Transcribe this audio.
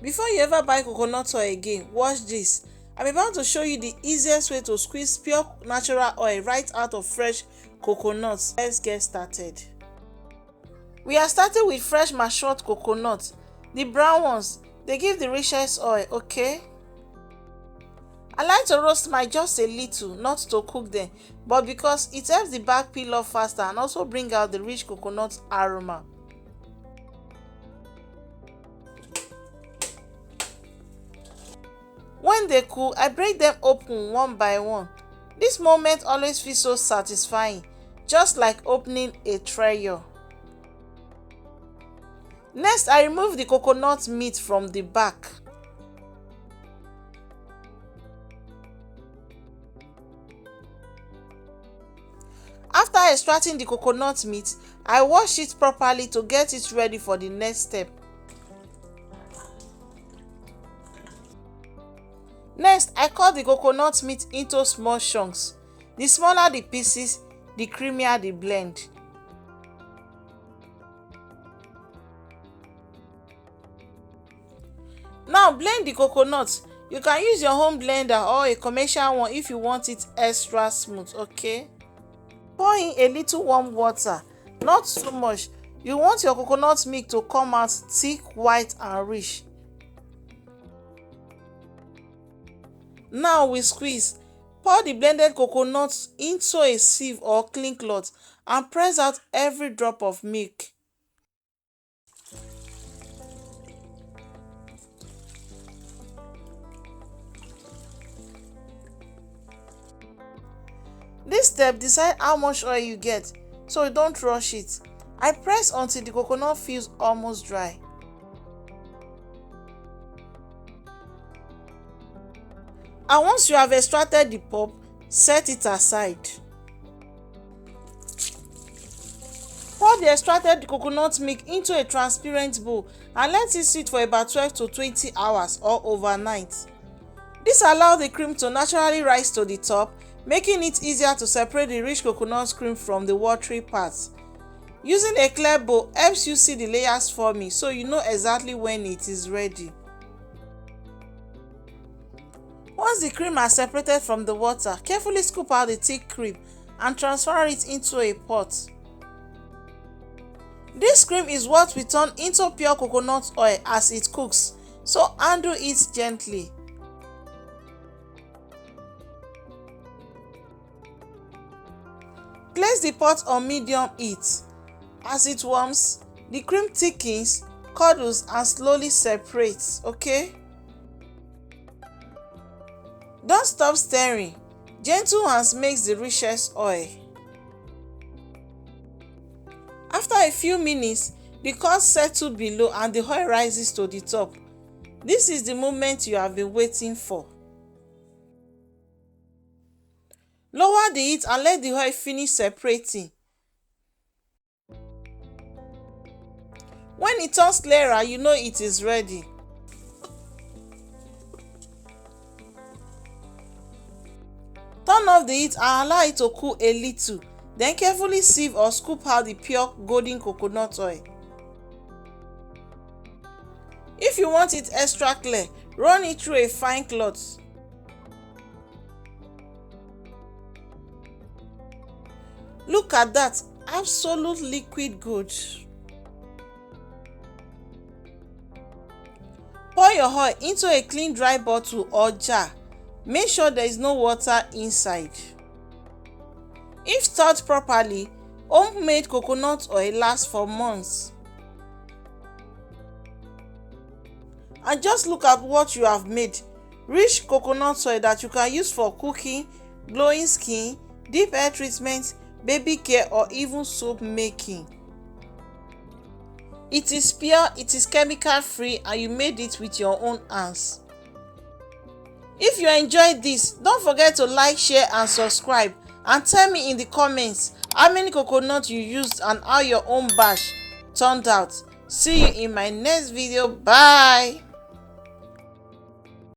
Before you ever buy coconut oil again, watch this. I'm about to show you the easiest way to squeeze pure natural oil right out of fresh coconuts. Let's get started. We are starting with fresh matured coconut. The brown ones, they give the richest oil, okay? I like to roast mine just a little, not to cook them, but because it helps the back peel off faster and also bring out the rich coconut aroma. When they cool, I break them open one by one. This moment always feels so satisfying, just like opening a treasure. Next, I remove the coconut meat from the back. After extracting the coconut meat, I wash it properly to get it ready for the next step. Next, I cut the coconut meat into small chunks. The smaller the pieces, the creamier the blend. Now blend the coconut. You can use your home blender or a commercial one if you want it extra smooth, okay? Pour in a little warm water, not too much. You want your coconut milk to come out thick, white and rich. Now we squeeze. Pour the blended coconut into a sieve or clean cloth and press out every drop of milk. This step decides how much oil you get, so you don't rush it. I press until the coconut feels almost dry. And once you have extracted the pulp, set it aside. Pour the extracted coconut milk into a transparent bowl and let it sit for about 12 to 20 hours or overnight. This allows the cream to naturally rise to the top, making it easier to separate the rich coconut cream from the watery parts. Using a clear bowl helps you see the layers forming, so you know exactly when it is ready. Once the cream is separated from the water, carefully scoop out the thick cream and transfer it into a pot. This cream is what we turn into pure coconut oil as it cooks, so handle it gently. Place the pot on medium heat. As it warms, the cream thickens, curdles and slowly separates, okay? Don't stop stirring. Gentle hands makes the richest oil. After a few minutes, the curd settles below and the oil rises to the top. This is the moment you have been waiting for. Lower the heat and let the oil finish separating. When it turns clearer, you know it is ready. Turn off the heat and allow it to cool a little. Then carefully sieve or scoop out the pure golden coconut oil. If you want it extra clear, run it through a fine cloth. Look at that, absolute liquid gold. Pour your oil into a clean dry bottle or jar. Make sure there is no water inside. If stored properly, homemade coconut oil lasts for months. And just look at what you have made. Rich coconut oil that you can use for cooking, glowing skin, deep hair treatment, baby care or even soap making. It is pure, it is chemical free and you made it with your own hands. If you enjoyed this, don't forget to like, share and subscribe and tell me in the comments how many coconut you used and how your own bash turned out. See you in my next video. Bye.